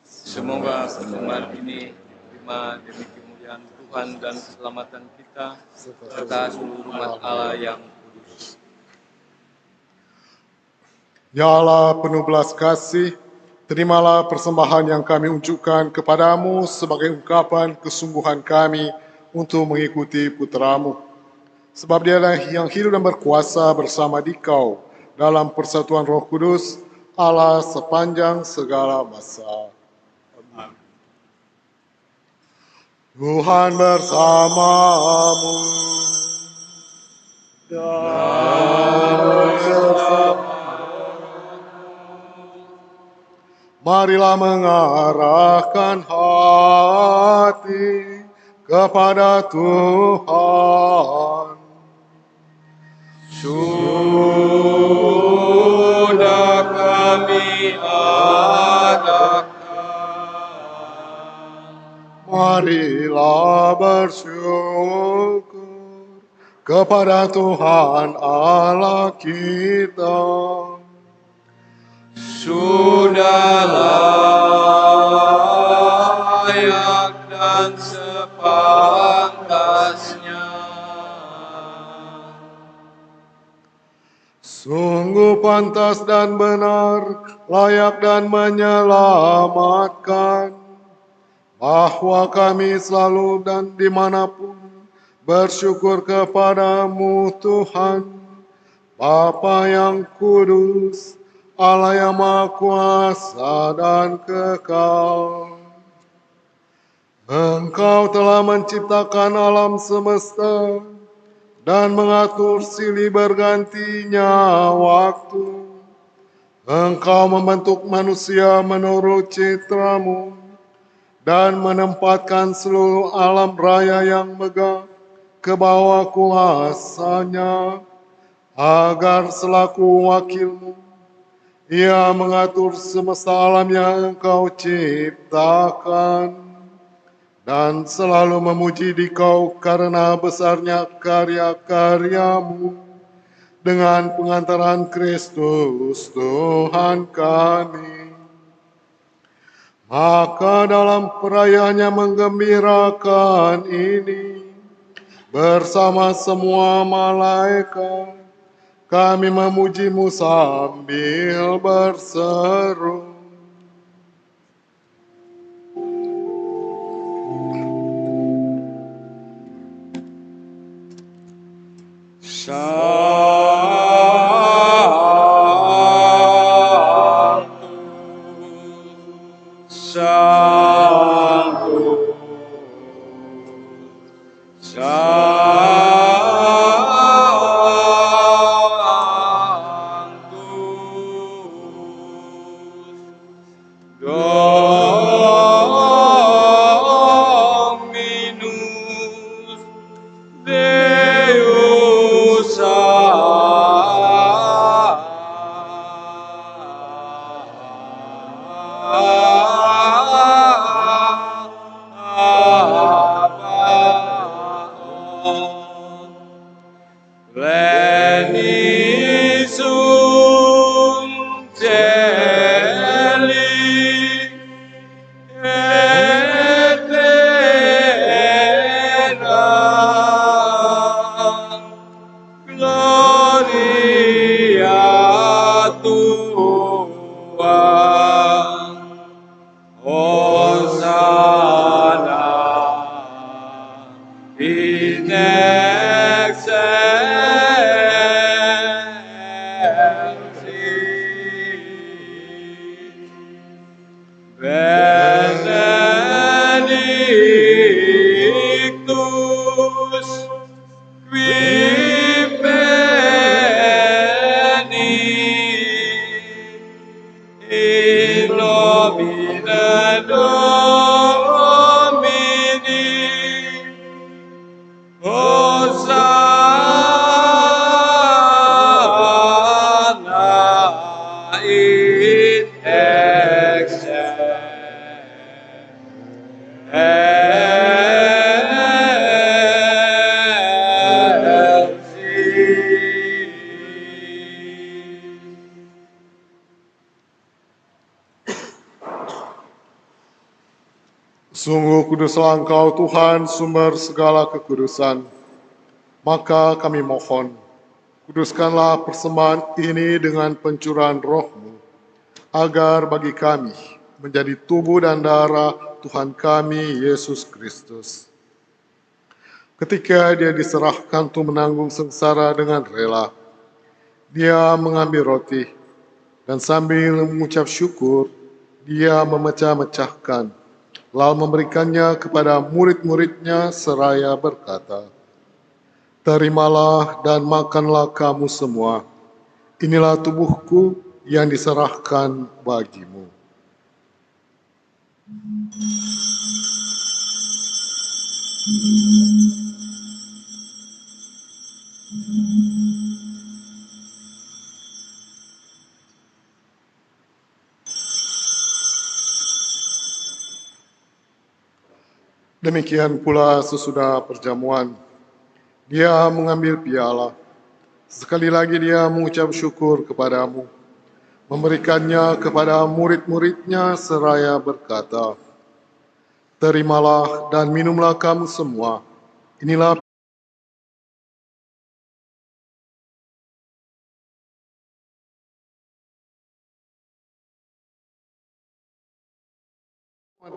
S4: Semoga persembahan ini diterima demi kemuliaan Tuhan dan keselamatan kita serta seluruh umat Allah yang kudus.
S2: Ya Allah penuh belas kasih, terimalah persembahan yang kami unjukkan kepadamu sebagai ungkapan kesungguhan kami untuk mengikuti putra-Mu. Sebab dialah yang hidup dan berkuasa bersama Dikau dalam persatuan Roh Kudus, Allah sepanjang segala masa. Tuhan bersamamu. Marilah mengarahkan hati kepada Tuhan.
S4: Sudah kami adakan,
S2: marilah bersyukur kepada Tuhan Allah kita.
S4: sudah layak dan sepantasnya.
S2: Sungguh pantas dan benar, layak dan menyelamatkan, bahwa kami selalu dan dimanapun bersyukur kepadamu Tuhan, Bapa yang kudus, Allah yang Maha Kuasa dan kekal. Engkau telah menciptakan alam semesta dan mengatur silih bergantinya waktu. Engkau membentuk manusia menurut citramu dan menempatkan seluruh alam raya yang megah ke bawah kuasanya, agar selaku wakilmu, ia mengatur semesta alam yang engkau ciptakan, dan selalu memuji dikau karena besarnya karya-karyamu, dengan pengantaran Kristus Tuhan kami. Maka dalam perayaannya menggembirakan ini, bersama semua malaikat, kami memujimu sambil berseru.
S4: Dominus Deus Pleni sunt celi et terra, gloria tua, Hosanna in excelsis. Benedictus qui venit in nomine Domini, Hosanna in excelsis.
S2: Sungguh kuduslah Engkau Tuhan, sumber segala kekudusan. Maka kami mohon, kuduskanlah persembahan ini dengan pencurahan roh-Mu, agar bagi kami menjadi tubuh dan darah Tuhan kami, Yesus Kristus. Ketika dia diserahkan untuk menanggung sengsara dengan rela, dia mengambil roti, dan sambil mengucap syukur, dia memecah-mecahkan, lalu memberikannya kepada murid-muridnya seraya berkata, "Terimalah dan makanlah kamu semua. Inilah tubuhku yang diserahkan bagimu." Demikian pula sesudah perjamuan, dia mengambil piala. Sekali lagi dia mengucap syukur kepadamu, memberikannya kepada murid-muridnya seraya berkata, "Terimalah dan minumlah kamu semua. Inilah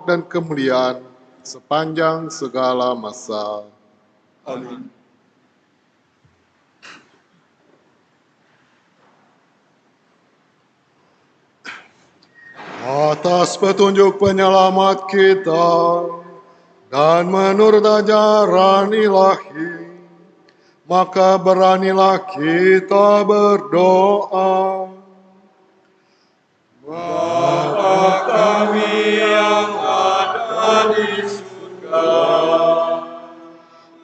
S2: dan kemuliaan sepanjang segala masa.
S4: Amin.
S2: Atas petunjuk penyelamat kita dan menurut ajaran ilahi, maka beranilah kita berdoa.
S4: Bapa kami yang ada di surga,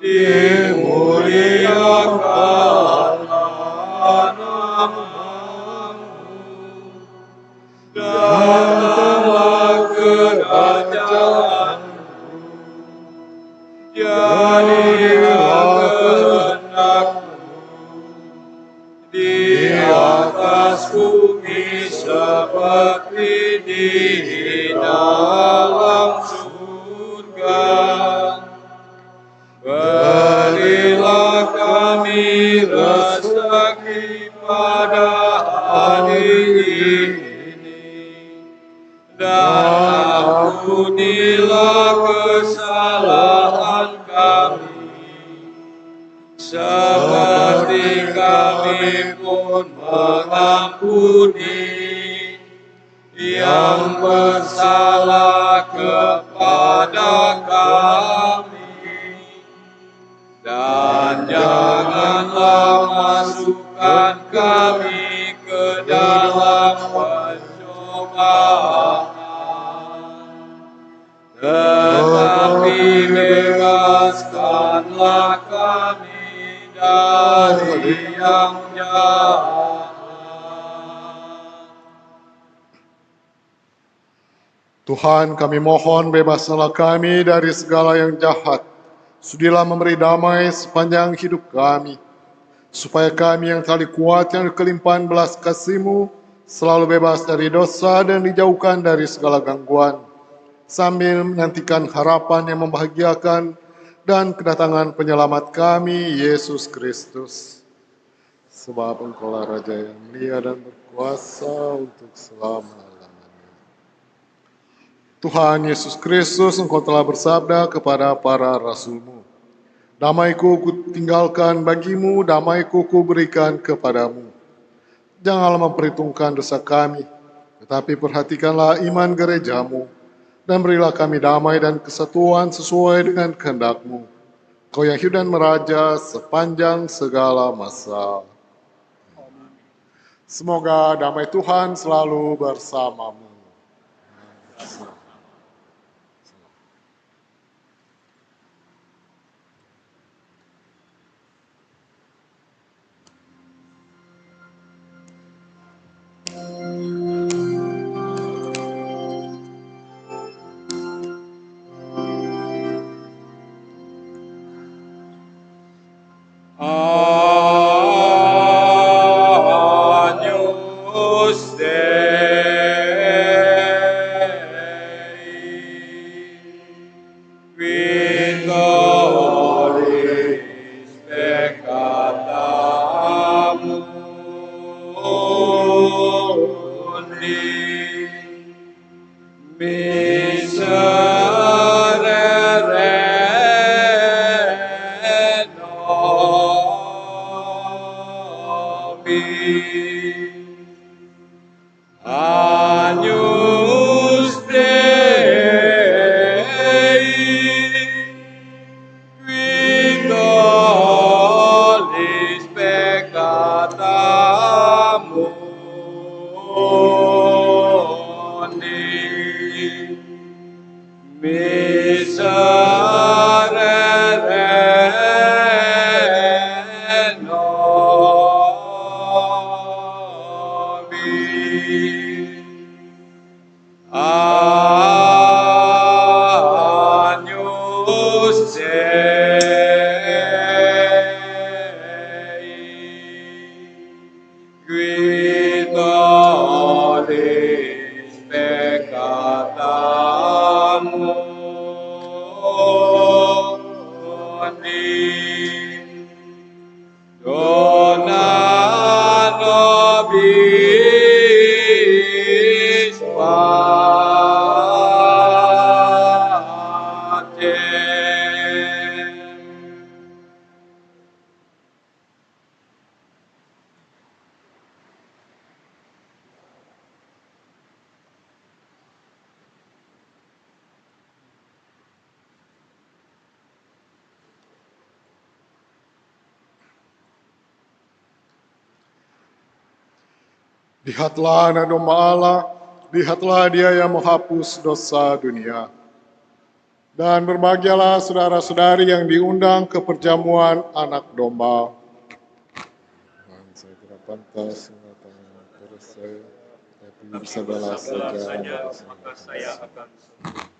S4: dimuliakanlah namamu, datanglah kerajaanmu, jadilah kehendakmu di atas bumi seperti di dalam surga. Berilah kami rezeki pada hari ini, dan ampunilah kesalahan kami, seperti kami pun mengampuni yang bersalah kepada kami. Dan janganlah masukkan kami ke dalam pencobaan, tetapi bebaskanlah kami dari yang jahat.
S2: Tuhan, kami mohon bebaskanlah kami dari segala yang jahat. Sudilah memberi damai sepanjang hidup kami, supaya kami yang tali kuat yang kelimpahan belas kasih-Mu selalu bebas dari dosa dan dijauhkan dari segala gangguan, sambil menantikan harapan yang membahagiakan dan kedatangan penyelamat kami, Yesus Kristus. Sebab Engkaulah Raja yang mulia dan berkuasa untuk selama-lamanya. Tuhan Yesus Kristus, Engkau telah bersabda kepada para rasul-Mu, damai-Ku kutinggalkan bagimu, damai-Ku kuberikan kepadamu. Janganlah memperhitungkan dosa kami, tetapi perhatikanlah iman gereja-Mu, dan berilah kami damai dan kesatuan sesuai dengan kehendak-Mu. Kau yang hidup dan meraja sepanjang segala masa. Semoga damai Tuhan selalu bersamamu.
S4: Agnus Dei, Victoris peccata mundi, miserere nobis. Agnus Dei, Victoris peccata mundi, miserere nobis. Agnus Dei, Victoris peccata mundi, dona nobis pacem.
S2: Lihatlah anak domba Allah, lihatlah dia yang menghapus dosa dunia. Dan berbahagialah saudara-saudari yang diundang ke perjamuan anak domba. Dan saya tidak pantas mengatakan kepada saya, tapi bersabdalah saja, maka saya akan sembuh.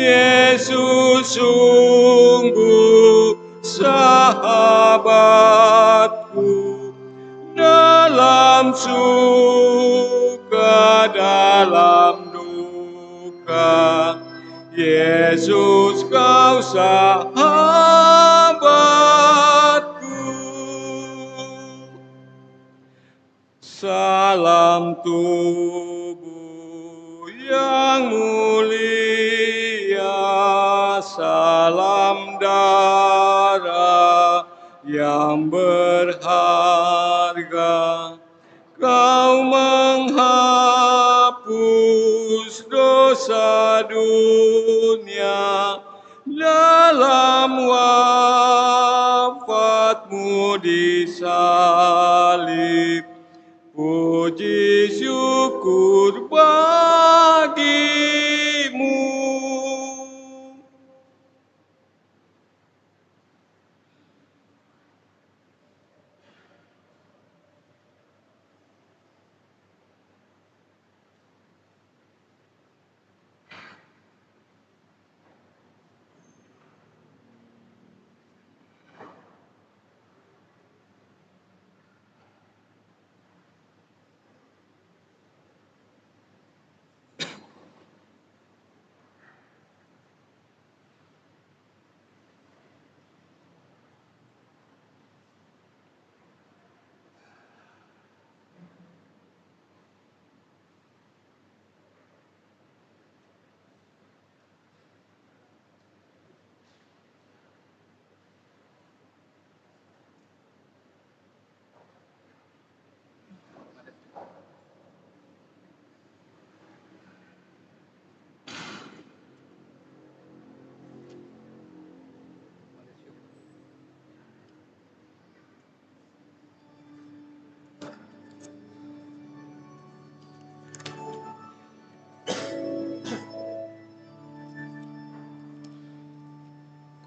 S4: Yesus sungguh suka dalam duka, Yesus kau sahabatku. Salam tubuh yang mulia, salam darah yang berharga, kau menghapus dosa dunia dalam wafatmu di salib. Puji syukur bagimu.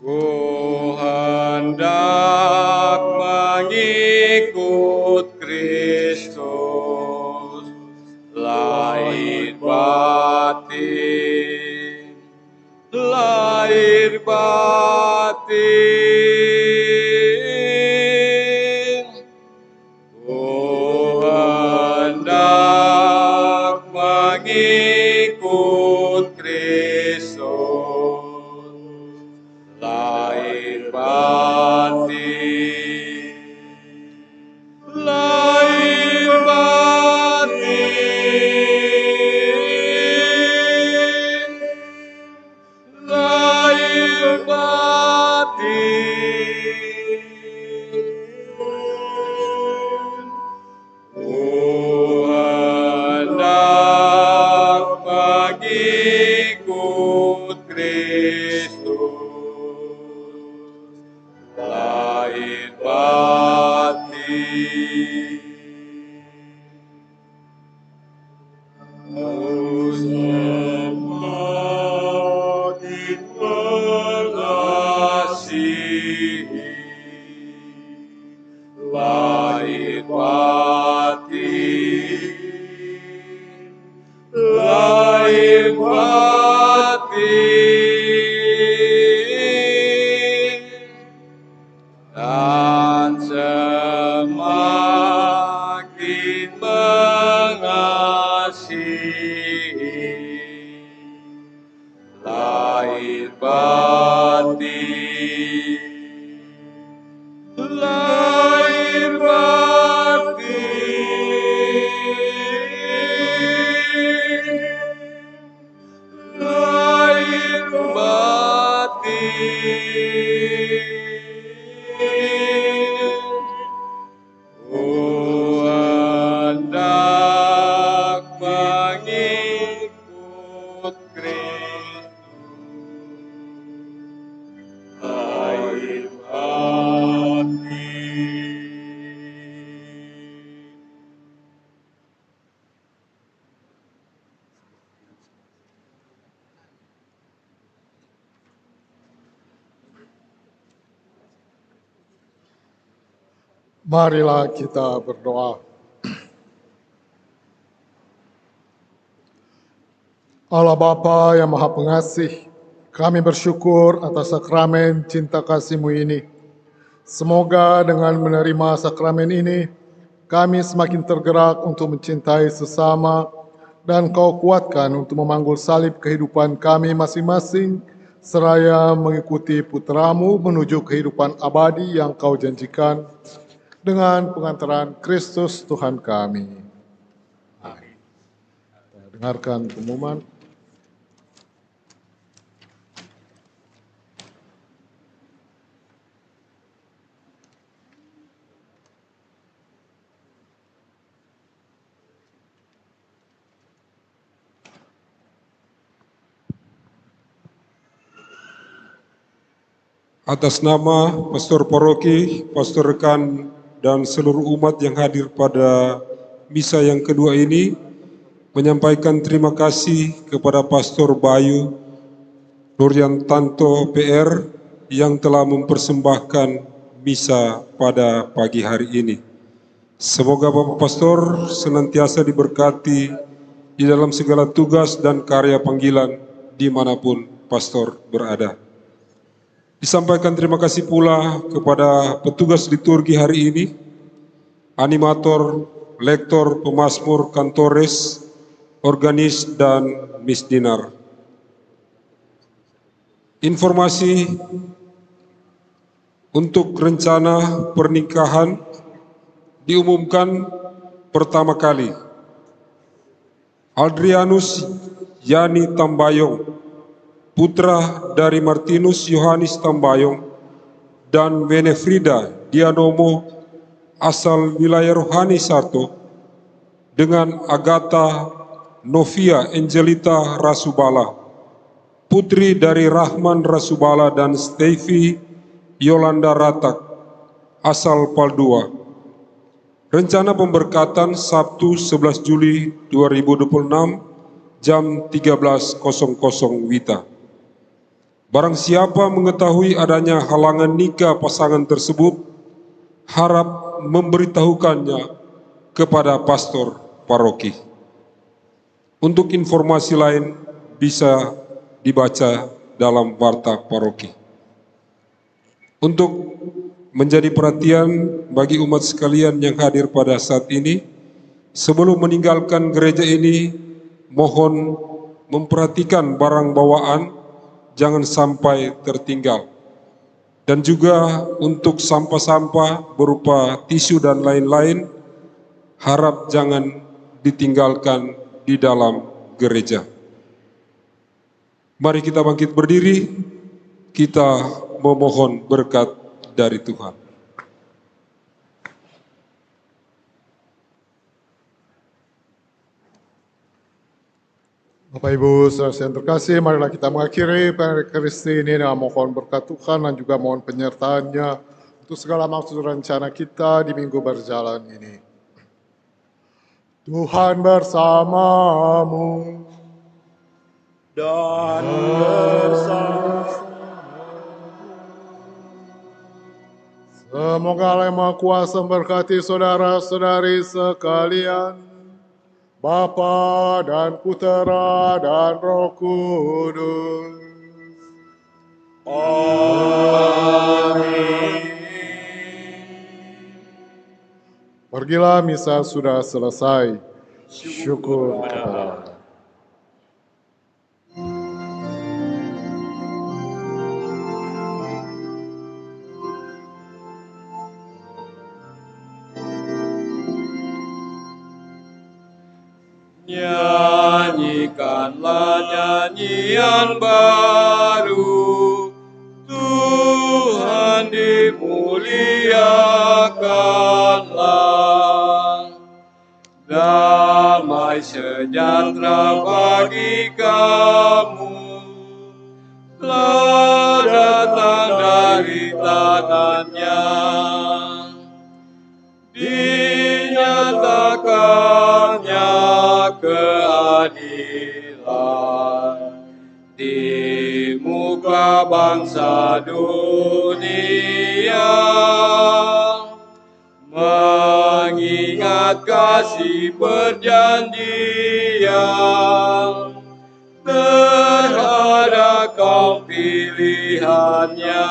S4: Ku hendak mengikut Kristus, lahir batin, lahir batin. Ku hendak mengikut Kristus, lahir batin, lahir batin, lahir batin. Ku hendak mengikut Kristus, lahir batin. Ku semakin mengasihi, lahir batin, lahir batin. Dan semakin mengasihi, lahir batin, lahir batin, lahir batin. Ku hendak mengikut Kristus, lahir batin.
S2: Marilah kita berdoa. Allah Bapa yang Maha Pengasih, kami bersyukur atas sakramen cinta kasih-Mu ini. Semoga dengan menerima sakramen ini, kami semakin tergerak untuk mencintai sesama, dan Kau kuatkan untuk memanggul salib kehidupan kami masing-masing, seraya mengikuti putra-Mu menuju kehidupan abadi yang Kau janjikan, dengan pengantaran Kristus Tuhan kami. Amin. Dengarkan pengumuman.
S6: Atas nama Pastor Paroki, Pastor Rekan, dan seluruh umat yang hadir pada misa yang kedua ini, menyampaikan terima kasih kepada Pastor Bayu Nuryantanto PR yang telah mempersembahkan misa pada pagi hari ini. Semoga Bapak Pastor senantiasa diberkati di dalam segala tugas dan karya panggilan dimanapun Pastor berada. Disampaikan terima kasih pula kepada petugas liturgi hari ini, animator, lektor, pemazmur, kantores, organis, dan misdinar. Informasi untuk rencana pernikahan diumumkan pertama kali. Adrianus Yani Tambayong, putra dari Martinus Yohanes Tambayong, dan Wenefrida Dianomo, asal wilayah Rohani Sarto, dengan Agatha Novia Angelita Rasubala, putri dari Rahman Rasubala dan Stevie Yolanda Ratak, asal Paldua. Rencana pemberkatan Sabtu 11 Juli 2026 jam 13.00 WITA. Barang siapa mengetahui adanya halangan nikah pasangan tersebut, harap memberitahukannya kepada pastor paroki. Untuk informasi lain bisa dibaca dalam warta paroki. Untuk menjadi perhatian bagi umat sekalian yang hadir pada saat ini, sebelum meninggalkan gereja ini, mohon memperhatikan barang bawaan, jangan sampai tertinggal. Dan juga untuk sampah-sampah berupa tisu dan lain-lain, harap jangan ditinggalkan di dalam gereja. Mari kita bangkit berdiri, kita memohon berkat dari Tuhan.
S2: Bapak Ibu saudara yang terkasih, marilah kita mengakhiri Ekaristi ini dengan mohon berkat Tuhan dan juga mohon penyertaannya untuk segala maksud rencana kita di minggu berjalan ini. Tuhan bersamamu
S4: Dan bersama
S2: Semoga Allah yang Maha Kuasa memberkati saudara-saudari sekalian, Bapa dan Putera dan Roh Kudus.
S4: Amin.
S2: Pergilah, misa sudah selesai. Syukur kepada Allah.
S4: Nyanyikanlah nyanyian baru, Tuhan dimuliakanlah. Damai sejahtera bagi kamu telah datang dari tangannya. Dinyatakannya keadilan di muka bangsa dunia, mengingat kasih perjanjian terhadap kaum pilihannya.